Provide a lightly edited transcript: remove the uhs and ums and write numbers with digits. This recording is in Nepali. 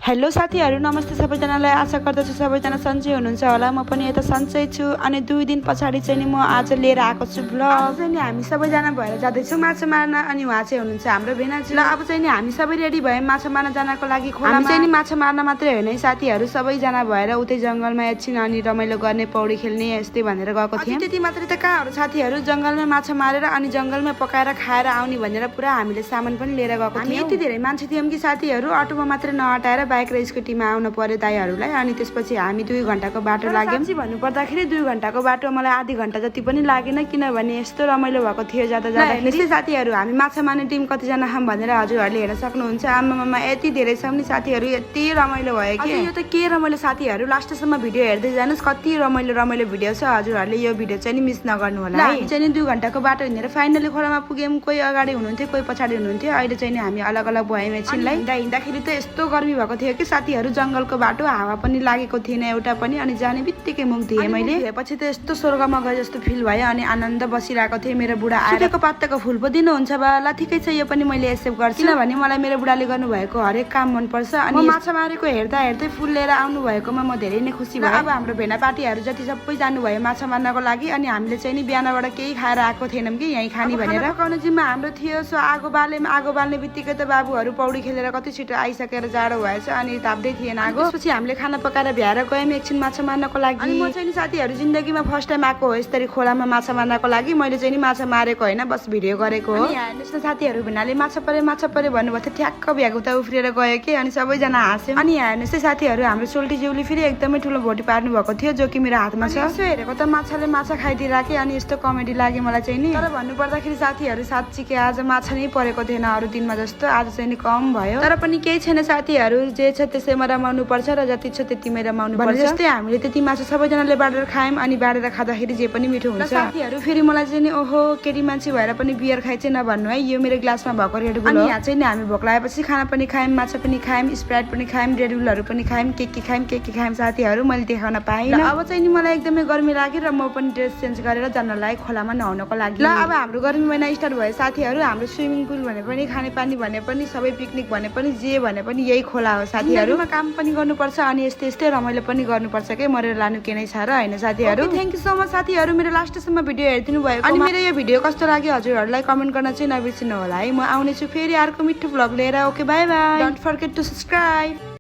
हेलो साथीहरु, नमस्ते सबैजनालाई। आशा गर्दछु सबैजना सन्चै हुनुहुन्छ होला। म पनि यता सन्चै छु। अनि 2 दिन पछाडी चाहिँ नि म आज लिएर आएको छु भ्लग। आज चाहिँ नि हामी सबैजना भएर जाँदैछौँ माछा मार्न। अनि उहाँ चाहिँ हुनुहुन्छ हाम्रो भेनाजी। ल अब चाहिँ नि हामी सबै रेडी भयौँ माछा मार्न जानको लागि खोलामा। हामी चाहिँ नि माछा मार्न मात्रै होइन है साथीहरु, सबैजना भएर उतै जंगलमा एकछिन अनि रमाइलो गर्ने, पौडी खेल्ने यस्तै भनेर गएको थियौँ। त्यति मात्रै त कहाँ हो साथीहरु, जंगलमा माछा मारेर अनि जंगलमा पकाएर खाएर आउने भनेर पुरा हामीले सामान पनि लिएर गएको थियौँ। हामी यति धेरै मान्छे थियौँ कि साथीहरु, अटोमा मात्रै नअटाएर बाइक र स्कुटीमा आउन पर्यो दाइहरुलाई। अनि त्यसपछि हामी 2 घण्टाको बाटो लाग्यौँ। साच्चै भन्नु पर्दाखेरि 2 घण्टाको बाटो मलाई आधी घण्टा जति पनि लागेन, किनभने यस्तो रमाइलो भएको थियो जाँदा जाँदाखेरि। साथीहरु, हामी माछा मार्ने टिम कतिजना छौँ भनेर हजुरहरुले हेर्न सक्नुहुन्छ। आमामामा यति धेरै छौँ नि साथीहरु, यति रमाइलो भयो कि यो त के रमाइलो साथीहरु। लास्टसम्म भिडियो हेर्दै जानुस्, कति रमाइलो रमाइलो भिडियो छ। हजुरहरुले यो भिडियो चाहिँ नि मिस नगर्नु होला है। हामी चाहिँ नि 2 घण्टाको बाटो हिँडेर फाइनली खोलामा पुग्यौँ। कोही अगाडि हुनुहुन्थ्यो, कोही पछाडि हुनुहुन्थ्यो। अहिले चाहिँ नि हामी अलग अलग भयौँ एकछिनलाई। हिँड्दाखेरि त यस्तो गर्मी भएको थियो कि साथीहरु, जंगलको बाटो हावा पनि लागेको थिएन एउटा पनि। अनि जाने बित्तिकै मुख दिएँ मैले। पछि त यस्तो स्वर्गमा गए जस्तो फिल भयो। अनि आनन्द बसिरहेको थिएँ। मेरो बुढा आएको पत्ताको फुल पो दिनुहुन्छ बा। ठिकै छ, यो पनि मैले एक्सेप्ट गर्छु, किनभने मलाई मेरो बुढाले गर्नुभएको हरेक काम मनपर्छ। अनि माछा मारेको हेर्दा हेर्दै फुल लिएर आउनु भएकोमा म धेरै नै खुसी भएँ। अब हाम्रो भेनापार्टीहरु जति सबै जानुभयो माछा मार्नको लागि। अनि हामीले चाहिँ नि बिहानबाट केही खाएर आएको थिएनौँ कि यहीँ खानी भनेर। पकाउने जिम्मा हाम्रो थियो। सो आगो बाल्ने बित्तिकै त बाबुहरु पौडी खेलेर कति छिटो आइसकेर जाडो भएछ। अनि ताप्दै थिएन आगो। त्यसपछि हामीले खाना पकाएर भ्याएर गयौँ एकछिन माछा मार्नको लागि। अनि म चाहिँ नि साथीहरु जिन्दगीमा फर्स्ट टाइम आएको हो यसरी खोलामा माछा मार्नको लागि। मैले चाहिँ नि माछा मारेको होइन, बस भिडियो गरेको हो। अनि हेर्नुस् न साथीहरु, भेनाले माछा परे भन्नुभएको थियो। ठ्याक्क भ्यागु त उफ्रिएर गयो कि। अनि सबैजना हाँस्यौँ। अनि हेर्नुस् है साथीहरु, हाम्रो सोल्टी जेउली फेरि एकदमै ठुलो भोटी पार्नु भएको थियो, जो कि मेरो हातमा छ। यसो हेरेको त माछाले माछा खाइदिइराखे। अनि यस्तो कमेडी लाग्यो मलाई चाहिँ नि। तर भन्नु पर्दाखेरि साथीहरु, साच्चीकै आज माछा नै परेको थिएन अरू दिनमा जस्तो। आज चाहिँ नि कम भयो। तर पनि केही छैन साथीहरु, जे छ त्यसैमा रमाउनु पर्छ र जति छ त्यतिमै रमाउनु पर्छ। जस्तै हामीले त्यति माछा सबैजनाले बाँडेर खायौँ। अनि बाँडेर खाँदाखेरि जे पनि मिठो हुन्छ। साथीहरु, फेरि मलाई चाहिँ नि ओहो, केटी मान्छे भएर पनि बियर खाइ चाहिँ नभन्नु है। यो मेरो ग्लासमा भएको रेड बुल हो। यहाँ चाहिँ नि हामी भोक लागेपछि खाना पनि खायौँ, माछा पनि खायौँ, स्प्राइट पनि खायौँ, रेड बुलहरु पनि खायौँ, के खायौँ साथीहरु। मैले देखाउन पाएन। अब चाहिँ नि मलाई एकदमै गर्मी लाग्यो र म पनि ड्रेस चेन्ज गरेर जानलाई खोलामा नुहाउनको लागि। ल अब हाम्रो गर्मी महिना स्टार्ट भयो साथीहरु। हाम्रो स्विमिङ पुल भने पनि, खाने पानी भने पनि, सबै पिकनिक भने पनि, जे भने पनि यही खोला हो साथीहरु। काम पनि गर्नुपर्छ अनि यस्तै रमाइलो पनि गर्नुपर्छ के, मरेर लानु के नै छ र हैन साथीहरु। थ्यांक यू सो मच साथीहरु, मेरो लास्टसम्म भिडियो हेर्दिनु भएको। अनि मेरो यो भिडियो कस्तो लाग्यो हजुरहरुलाई कमेन्ट गर्न चाहिँ नबिर्सिनु होला है। म आउने छु फेरि अर्को मिठो भ्लग लिएर। Okay, bye bye. Don't forget to subscribe.